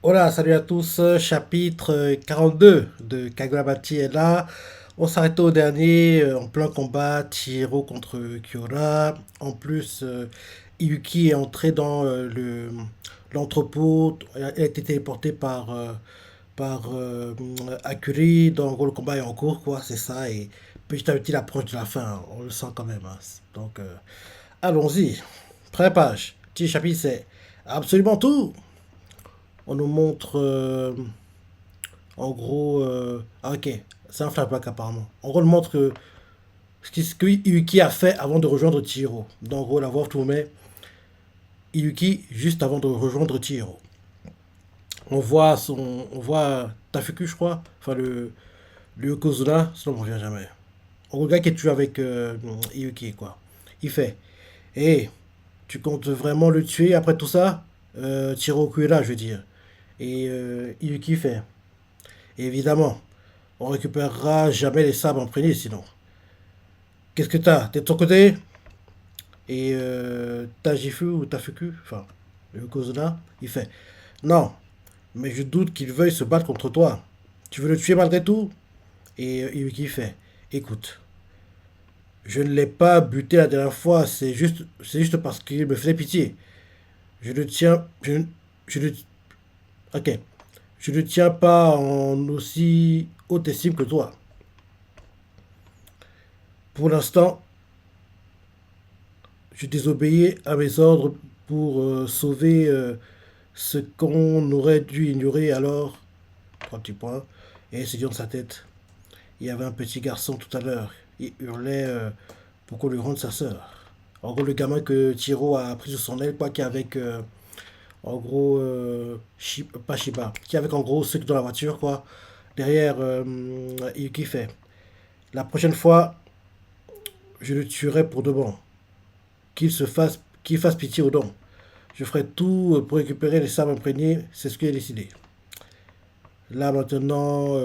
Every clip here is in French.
Hola, salut à tous, chapitre 42 de Kagurabati est là. On s'arrêtait au dernier, en plein combat, Chihiro contre Kyora. En plus, Iyuki est entré dans l'entrepôt, elle a été téléportée par Akuri, donc en gros, le combat est en cours, quoi, c'est ça, et petit à petit, il approche de la fin, hein, on le sent quand même, hein. Donc, allons-y. Première page, petit chapitre, c'est absolument tout. On nous montre en gros, ok, c'est un flashback apparemment. En gros, on montre ce que Iyuki a fait avant de rejoindre Chihiro. Donc, en gros, la voix tournait Iyuki juste avant de rejoindre Chihiro. On voit Tafuku, je crois, enfin le Yokozuna, sinon on ne revient jamais. En gros, le gars qui est tué avec Iyuki, quoi. Il fait, hé, tu comptes vraiment le tuer après tout ça? Chihiro est là, je veux dire. Et Iyuki fait, évidemment, on récupérera jamais les sabres imprégnés sinon. Qu'est-ce que t'as? T'es de ton côté? Et Tajifu ou Tafuku, enfin, le Yokozuna, il fait non, mais je doute qu'il veuille se battre contre toi. Tu veux le tuer malgré tout? Et Yuki fait écoute, je ne l'ai pas buté la dernière fois, c'est juste parce qu'il me faisait pitié. Je ne tiens. Je ne, ok. Je ne tiens pas en aussi haute estime que toi. Pour l'instant, je désobéis à mes ordres pour sauver ce qu'on aurait dû ignorer alors. Trois petits points. Et c'est dans sa tête. Il y avait un petit garçon tout à l'heure. Il hurlait pour qu'on lui rende sa sœur. En gros, le gamin que Tiro a pris sur son aile, quoi, qui est avec, en gros, pas Shiba, qui est avec en gros ceux qui sont dans la voiture, quoi. Derrière, Yuki fait. La prochaine fois, je le tuerai pour de bon. Qu'il fasse pitié aux dons. Je ferai tout pour récupérer les sabres imprégnés, c'est ce qui est décidé. Là maintenant,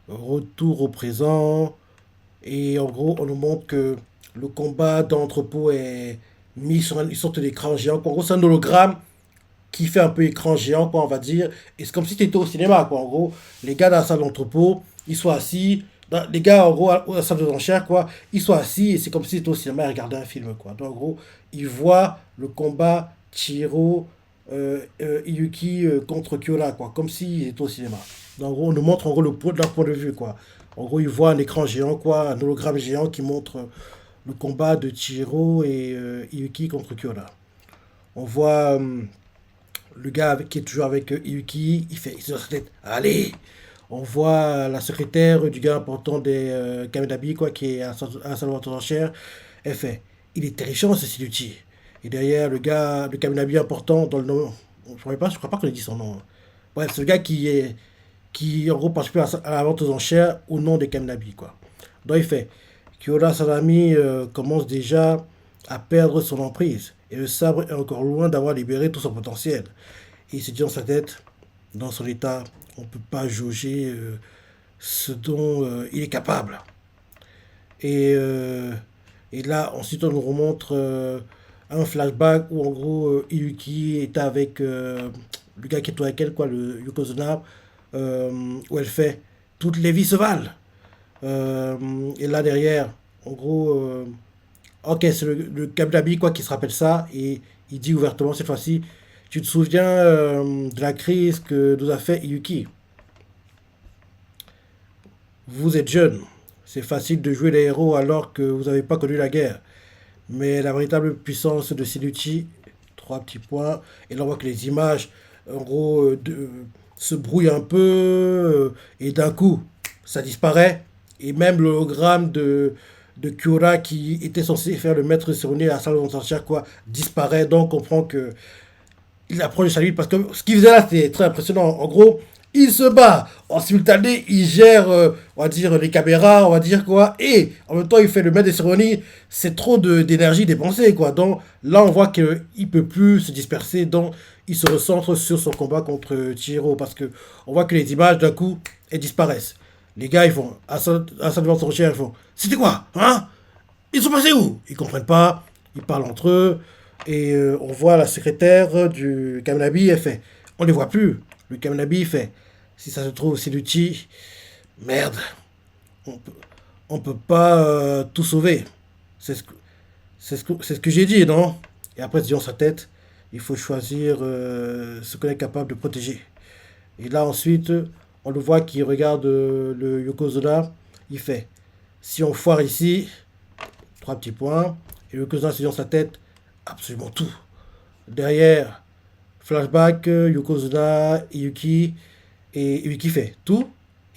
retour au présent. Et en gros, on nous montre que le combat d'entrepôt est mis sur une sorte d'écran géant. En gros, c'est un hologramme qui fait un peu écran géant, quoi, on va dire. Et c'est comme si tu étais au cinéma, quoi. En gros, les gars dans la salle d'entrepôt, ils sont assis. Les gars, en gros, à la salle de enchères, quoi, ils sont assis et c'est comme si c'était au cinéma et regardaient un film, quoi. Donc, en gros, ils voient le combat Chihiro, Iyuki contre Kyola, quoi. Comme s'ils étaient au cinéma. Donc, en gros, on nous montre, en gros, leur point de vue, quoi. En gros, ils voient un écran géant, quoi, un hologramme géant qui montre le combat de Chihiro et Iyuki contre Kyola. On voit le gars qui est toujours avec Iyuki, il se dans sa tête, allez. On voit la secrétaire du gars important des Kaminabi, quoi, qui est à la salle d'enchères. Elle fait, il est terrifiant ce Siluchi. Et derrière, le gars, le Kaminabi important, dans le nom, je crois pas qu'on ait dit son nom, hein. Bref, c'est le gars qui en gros participe à la vente aux enchères au nom des Kaminabi, quoi. Donc il fait, Kyoda Sanami commence déjà à perdre son emprise. Et le sabre est encore loin d'avoir libéré tout son potentiel. Et il se dit dans sa tête, dans son état, on ne peut pas jauger ce dont il est capable. Et, euh, et là, ensuite, on nous remontre un flashback où, en gros, Iyuki était avec le gars qui est avec elle, quoi, le Yokozuna, où elle fait toutes les vies se valent. Et là, derrière, en gros, ok, c'est le Kablabi, quoi, qui se rappelle ça, et il dit ouvertement cette fois-ci, tu te souviens de la crise que nous a fait Iyuki? Vous êtes jeune. C'est facile de jouer les héros alors que vous n'avez pas connu la guerre. Mais la véritable puissance de Sinucci, trois petits points, et là on voit que les images, en gros, se brouillent un peu, et d'un coup, ça disparaît. Et même l'hologramme de Kyora qui était censé faire le maître de cérémonie à la salle de quoi, disparaît. Donc on comprend que il approche de sa limite parce que ce qu'il faisait là, c'était très impressionnant. En gros, il se bat en simultané, il gère, on va dire, les caméras, on va dire quoi, et en même temps, il fait le maître des cérémonies. C'est trop d'énergie dépensée, quoi. Donc là, on voit qu'il peut plus se disperser, donc il se recentre sur son combat contre Chihiro parce que on voit que les images, d'un coup, elles disparaissent. Les gars, ils font, à sa devant son chien, ils font, c'était quoi, hein? Ils sont passés où? Ils comprennent pas, ils parlent entre eux, et on voit la secrétaire du Kamnabi, elle fait, on les voit plus. Le Kaminabi, il fait, si ça se trouve, c'est l'outil, merde, on peut, on peut pas tout sauver. C'est ce que, c'est ce que j'ai dit, non? Et après, c'est dans sa tête, il faut choisir ce qu'on est capable de protéger. Et là, ensuite, on le voit qui regarde le Yokozuna, il fait, si on foire ici, trois petits points, et le Yokozuna, c'est dans sa tête, absolument tout. Derrière, flashback, Yokozuna, Yuki, et Yuki fait tout,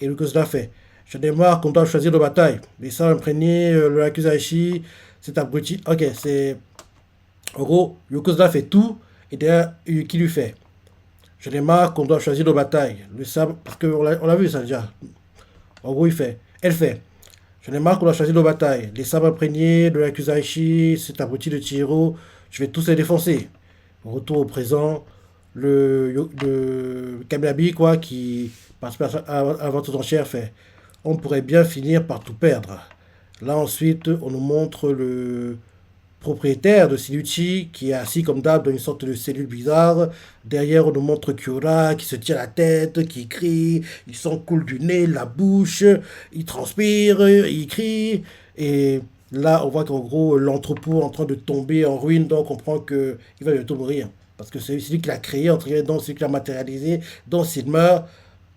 et Yokozuna fait. J'en ai marre qu'on doit choisir de bataille. Les ça imprégné, le Yakuzashi, c'est abruti. Ok, c'est. En gros, Yokozuna fait tout, et derrière, Yuki lui fait. J'en ai marre qu'on doit choisir nos batailles. Le sabre, parce qu'on l'a vu ça déjà. En gros, il fait. Elle fait. J'en ai marre qu'on doit choisir nos batailles. Les sabres imprégnés de Yakuzashi, cet abruti de Chihiro, je vais tous les défoncer. Retour au présent, le Kaminabi, quoi, qui participe à votre enchère, fait. On pourrait bien finir par tout perdre. Là, ensuite, on nous montre le propriétaire de Sinucci qui est assis comme d'hab dans une sorte de cellule bizarre. Derrière, on nous montre Kyora qui se tient la tête, qui crie, il s'en coule du nez, la bouche, il transpire, il crie. Et là, on voit qu'en gros, l'entrepôt est en train de tomber en ruine, donc on comprend qu'il va bientôt mourir. Parce que c'est lui qui l'a créé, entre guillemets, donc c'est lui qui l'a matérialisé. Donc s'il meurt,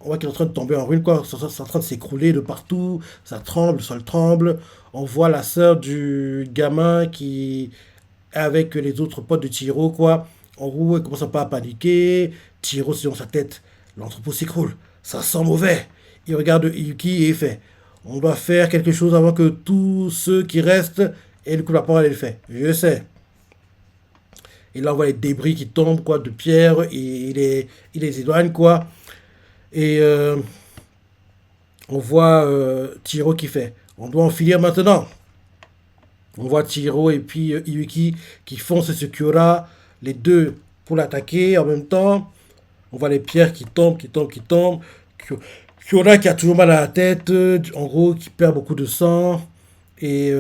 on voit qu'il est en train de tomber en ruine, quoi. C'est en train de s'écrouler de partout. Ça tremble, le sol tremble. On voit la sœur du gamin qui est avec les autres potes de Chihiro, quoi. En gros, elle commence un peu à paniquer. Chihiro, c'est dans sa tête. L'entrepôt s'écroule. Ça sent mauvais. Il regarde Yuki et il fait, on doit faire quelque chose avant que tous ceux qui restent aient le coup de la parole. Et il fait, je sais. Et là, on voit les débris qui tombent, quoi, de pierre. Et il les éloigne, quoi. Et on voit Chihiro qui fait, on doit en finir maintenant. On voit Chihiro et puis Yuki qui foncent sur Kyora, les deux pour l'attaquer en même temps. On voit les pierres qui tombent, qui tombent, qui tombent. Kyora qui a toujours mal à la tête, en gros, qui perd beaucoup de sang. Et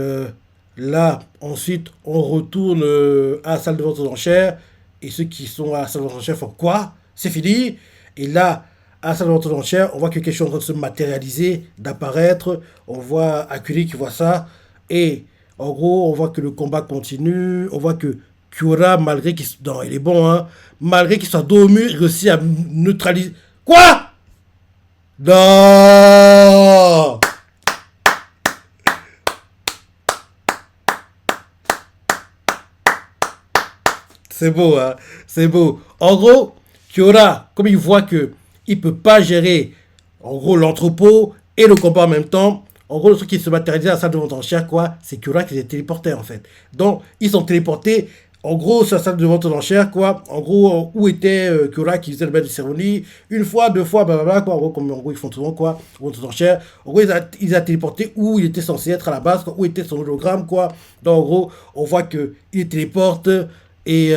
là, ensuite, on retourne à la salle de vente aux enchères. Et ceux qui sont à la salle de vente aux enchères font quoi? C'est fini. Et là, à la salle de vente aux enchères, on voit que quelque chose est en train de se matérialiser, d'apparaître. On voit Akuri qui voit ça. Et en gros, on voit que le combat continue. On voit que Kyora, malgré qu'il... Non, il est bon, hein. Malgré qu'il soit dos au mur, il réussit à neutraliser... Quoi? Non! C'est beau, hein. C'est beau. En gros, Kyora, comme il voit que il peut pas gérer, en gros, l'entrepôt et le combat en même temps, en gros, le truc qui se matérialise à la salle de vente enchères, quoi, c'est Kyora qui s'est téléporté, en fait. Donc, ils sont téléportés, en gros, sur la salle de vente enchères, quoi. En gros, où était Kyora qui faisait le maître de cérémonie, une fois, deux fois, blablabla, quoi. En gros, comme en gros, ils font souvent, quoi, vente aux enchères. En gros, ils a téléporté où il était censé être à la base, quoi, où était son hologramme, quoi. Donc, en gros, on voit que il téléporte. Et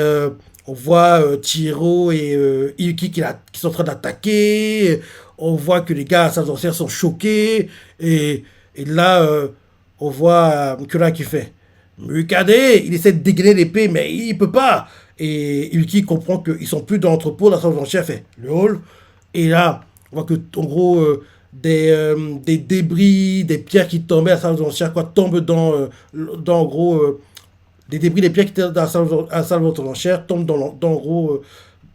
on voit Chihiro et Yuki qui sont en train d'attaquer. On voit que les gars à sa sorcière sont choqués. Et là, on voit Kura qui fait Mukade. Il essaie de dégainer l'épée, mais il peut pas. Et Yuki comprend qu'ils sont plus dans l'entrepôt. La sorcière fait le hall. Et là, on voit que, en gros, des débris, des pierres qui tombaient à sa sorcière, quoi, tombent dans en gros, les débris des pierres qui étaient dans la salle de l'enchère tombent dans en gros.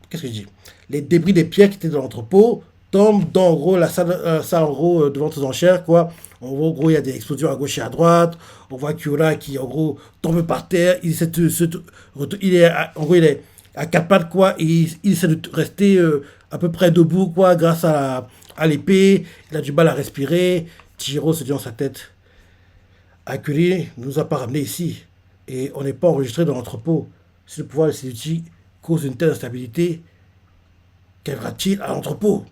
Qu'est-ce que je dis? Les débris des pierres qui étaient dans l'entrepôt tombent dans en gros la salle en gros de vente aux enchères, quoi. En gros, il y a des explosions à gauche et à droite. On voit Kyura qui en gros tombe par terre. En gros, il est à quatre pattes, quoi. Et il essaie de rester à peu près debout, quoi, grâce à l'épée. Il a du mal à respirer. Chihiro se dit dans sa tête, Akuri ne nous a pas ramenés ici. Et on n'est pas enregistré dans l'entrepôt. Si le pouvoir de ces outils cause une telle instabilité, qu'arrivera-t-il à l'entrepôt?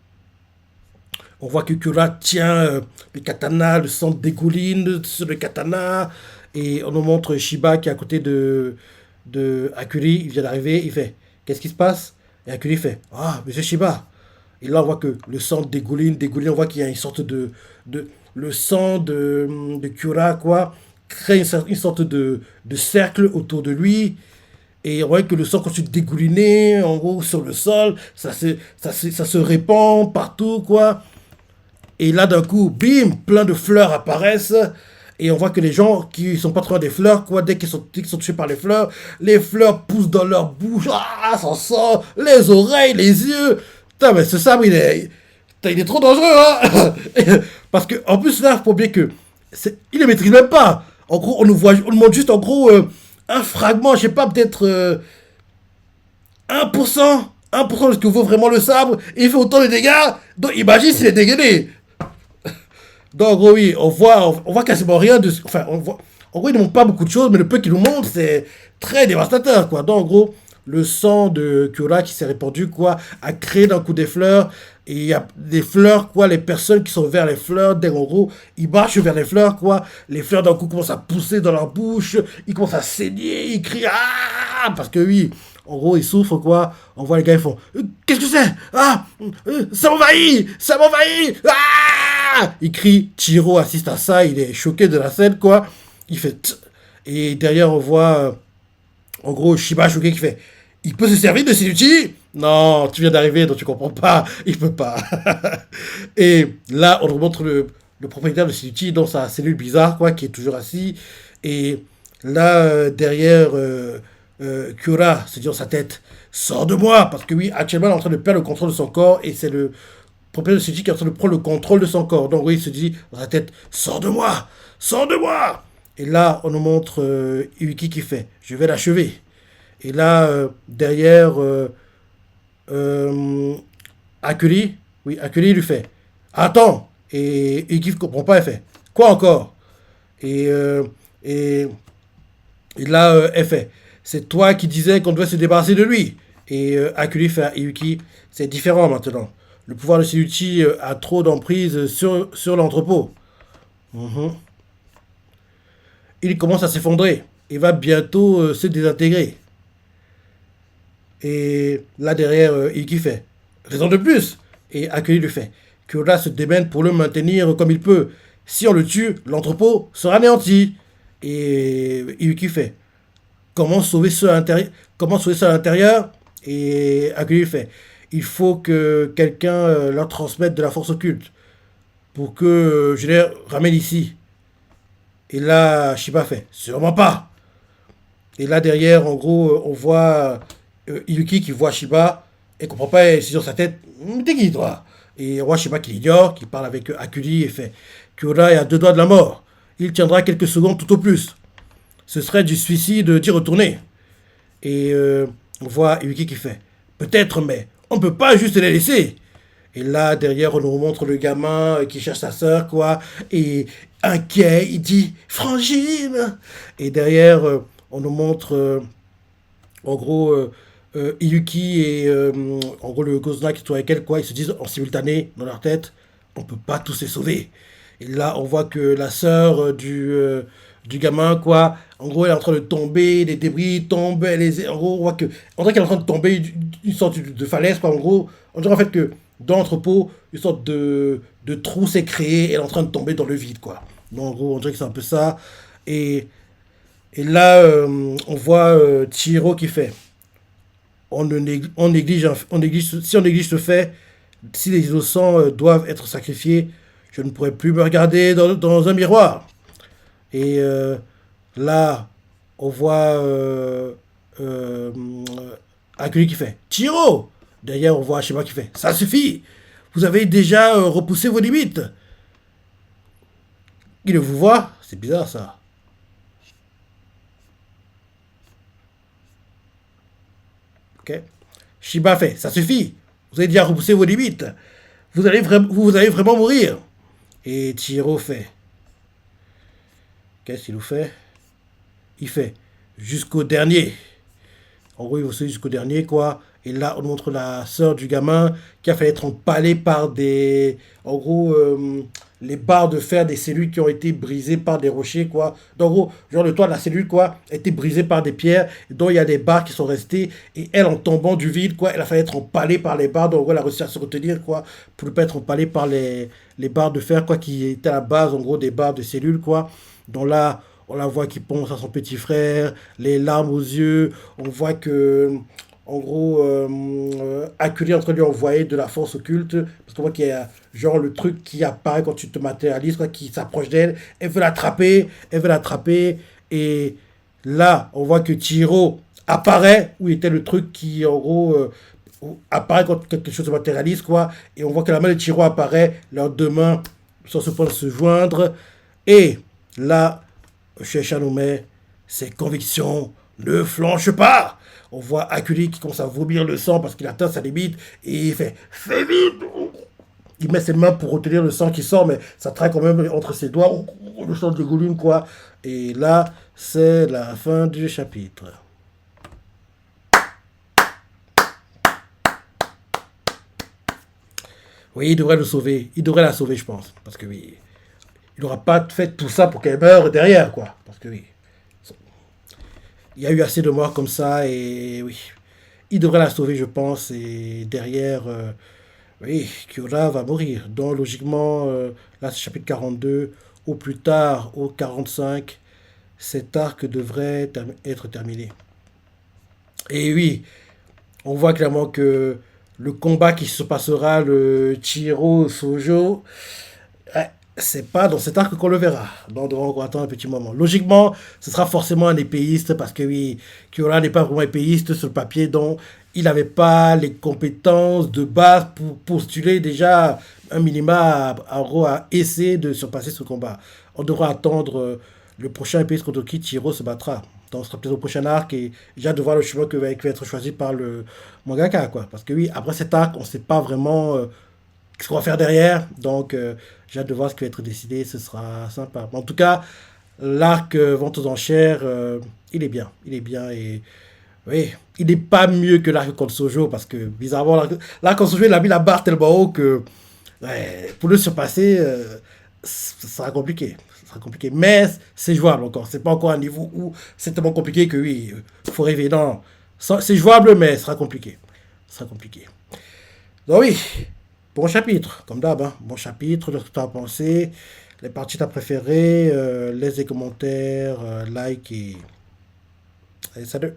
On voit que Kura tient le katana, le sang dégouline sur le katana, et on nous montre Shiba qui est à côté de Akuri, il vient d'arriver, il fait qu'est-ce qui se passe? Et Akuri fait ah, monsieur Shiba. Et là, on voit que le sang dégouline, dégouline, on voit qu'il y a une sorte le sang de Kura, quoi, crée une sorte de cercle autour de lui. Et on voit que le sang continue de dégouliner, en gros, sur le sol. Ça se répand partout, quoi. Et là, d'un coup, bim, plein de fleurs apparaissent. Et on voit que les gens qui sont pas trop loin des fleurs, quoi, dès qu'ils sont touchés par les fleurs poussent dans leur bouche. Ah, ça sent les oreilles, les yeux. Putain, mais ce sabre, putain, il est trop dangereux, hein. Parce que, en plus, là, faut bien que. Il ne maîtrise même pas. En gros, on nous montre juste, en gros, un fragment, je sais pas, peut-être 1%. 1% de ce que vaut vraiment le sabre. Et il fait autant de dégâts. Donc, imagine s'il est dégainé. Donc, en gros, oui, on voit quasiment rien de. Enfin, en gros, ils ne montrent pas beaucoup de choses, mais le peu qu'ils nous montrent, c'est très dévastateur, quoi. Donc, en gros, le sang de Kyora qui s'est répandu, quoi, a créé d'un coup des fleurs. Et il y a des fleurs, quoi, les personnes qui sont vers les fleurs, dès en gros, ils marchent vers les fleurs, quoi. Les fleurs d'un coup commencent à pousser dans leur bouche, ils commencent à saigner, ils crient ah parce que oui, en gros, ils souffrent, quoi. On voit les gars, ils font qu'est-ce que c'est? Ah ça m'envahit! Ça m'envahit! Ah il crie, Chiro assiste à ça, il est choqué de la scène, quoi. Il fait et derrière, on voit en gros Shiba choqué qui fait il peut se servir de ses outils? Non, tu viens d'arriver, donc tu comprends pas. Il peut pas. Et là, on nous montre le propriétaire de Siluti dans sa cellule bizarre, quoi, qui est toujours assis. Et là, derrière, Kyora se dit dans sa tête, sors de moi, parce que oui, actuellement, il est en train de perdre le contrôle de son corps, et c'est le propriétaire de Siluti qui est en train de prendre le contrôle de son corps. Donc oui, il se dit dans sa tête, sors de moi, sors de moi. Et là, on nous montre Yuki qui fait, je vais l'achever. Et là, derrière, euh, Akuli, oui, Akuli lui fait attends. Et Yuki ne comprend pas, elle fait quoi encore? Et, et, et là, elle fait c'est toi qui disais qu'on devait se débarrasser de lui. Et Akuli fait à Yuki c'est différent maintenant. Le pouvoir de Shiuchi a trop d'emprise sur l'entrepôt. Mhm. Il commence à s'effondrer. Il va bientôt se désintégrer. Et là derrière, Iki fait raison de plus. Et Akeli lui fait Kyoda se démène pour le maintenir comme il peut. Si on le tue, l'entrepôt sera anéanti. Et Yuki fait comment sauver ceux à l'intérieur? Comment sauver ceux à l'intérieur? Et Akeli lui fait il faut que quelqu'un leur transmette de la force occulte pour que je les ramène ici. Et là, Shiba fait sûrement pas. Et là derrière, en gros, on voit Yuki qui voit Shiba et comprend pas, et c'est sur sa tête, t'es qui toi? Et on voit Shiba qui l'ignore, qui parle avec Akuli et fait Kyora est à deux doigts de la mort. Il tiendra quelques secondes tout au plus. Ce serait du suicide d'y retourner. Et on voit Yuki qui fait peut-être, mais on peut pas juste les laisser. Et là, derrière, on nous montre le gamin qui cherche sa sœur, quoi. Et inquiet, il dit Frangine. Et derrière, on nous montre, en gros, Iyuki et, en gros, le Gozna qui sont avec elle, quoi. Ils se disent en simultané, dans leur tête on peut pas tous les sauver. Et là, on voit que la sœur du gamin, quoi, en gros, elle est en train de tomber, les débris tombent, en gros, on voit que, on dirait qu'elle est en train de tomber une sorte de falaise, quoi, en gros. On dirait en fait que dans l'entrepôt, une sorte de trou s'est créé, et elle est en train de tomber dans le vide, quoi. Donc, en gros, on dirait que c'est un peu ça. Et, et là, on voit Chihiro qui fait. Si on néglige ce fait, si les innocents doivent être sacrifiés, je ne pourrai plus me regarder dans un miroir. Et là, on voit euh, Akuli qui fait Chiro. Derrière, on voit Shima qui fait ça suffit. Vous avez déjà repoussé vos limites. Il vous voit. C'est bizarre ça. Ok. Shiba fait ça suffit. Vous avez déjà repoussé vos limites. Vous allez vraiment mourir. Et Chiro fait qu'est-ce qu'il nous fait? Il fait jusqu'au dernier. En gros, il va sauver jusqu'au dernier, quoi. Et là, on montre la sœur du gamin qui a fait être empalée par des. En gros, les barres de fer des cellules qui ont été brisées par des rochers, quoi. Donc, en gros, genre le toit de la cellule, quoi, a été brisé par des pierres, dont il y a des barres qui sont restées. Et elle, en tombant du vide, quoi, elle a failli être empalée par les barres. Donc, en gros, elle a réussi à se retenir, quoi, pour ne pas être empalée par les barres de fer, quoi, qui étaient à la base, en gros, des barres de cellules, quoi. Donc là, on la voit qui pense à son petit frère, les larmes aux yeux, on voit que, en gros, Acculé est en train de lui envoyer de la force occulte, parce qu'on voit qu'il y a genre le truc qui apparaît quand tu te matérialises, quoi, qui s'approche d'elle, elle veut l'attraper, et là, on voit que Chihiro apparaît, où était le truc qui, en gros, apparaît quand quelque chose se matérialise, quoi, et on voit que la main de Chihiro apparaît, leurs deux mains sont sur le point de se joindre, et là, Shueisha nous met ses convictions ne flanchent pas. On voit Akuli qui commence à vomir le sang parce qu'il atteint sa limite et il fait fais vite. Il met ses mains pour retenir le sang qui sort, mais ça traîne quand même entre ses doigts. Le sang dégouline, quoi. Et là, c'est la fin du chapitre. Oui, il devrait le sauver. Il devrait la sauver, je pense. Parce que oui, il n'aura pas fait tout ça pour qu'elle meure derrière, quoi. Parce que oui, il y a eu assez de morts comme ça et oui, il devrait la sauver, je pense. Et derrière, oui, Kyora va mourir. Donc logiquement, là c'est chapitre 42, au plus tard, au 45, cet arc devrait être terminé. Et oui, on voit clairement que le combat qui se passera, le Chihiro Sojo, ouais, c'est pas dans cet arc qu'on le verra. Donc, on devra encore attendre un petit moment. Logiquement, ce sera forcément un épéiste parce que oui, Kyola n'est pas vraiment épéiste sur le papier, donc il n'avait pas les compétences de base pour postuler déjà un minima à essayer de surpasser ce combat. On devra attendre le prochain épéiste contre qui Chihiro se battra. Donc, ce sera peut-être au prochain arc et j'ai hâte de voir le chemin qui va être choisi par le mangaka, quoi. Parce que oui, après cet arc, on ne sait pas vraiment ce qu'on va faire derrière. Donc, j'ai hâte de voir ce qui va être décidé. Ce sera sympa. En tout cas, l'arc vente aux enchères, il est bien. Il est bien. Et oui, il n'est pas mieux que l'arc contre Sojo. Parce que, bizarrement, l'arc contre Sojo, il a mis la barre tellement haut que ouais, pour le surpasser, ça sera compliqué. Ça sera compliqué. Mais c'est jouable encore. C'est pas encore un niveau où c'est tellement compliqué que oui, il faut rêver. Non, c'est jouable, mais ce sera compliqué. Ce sera compliqué. Donc oui, bon chapitre, comme d'hab, hein. Bon chapitre, de ce que tu as pensé, les parties t'as préférées, laisse des commentaires, like et... Allez, salut.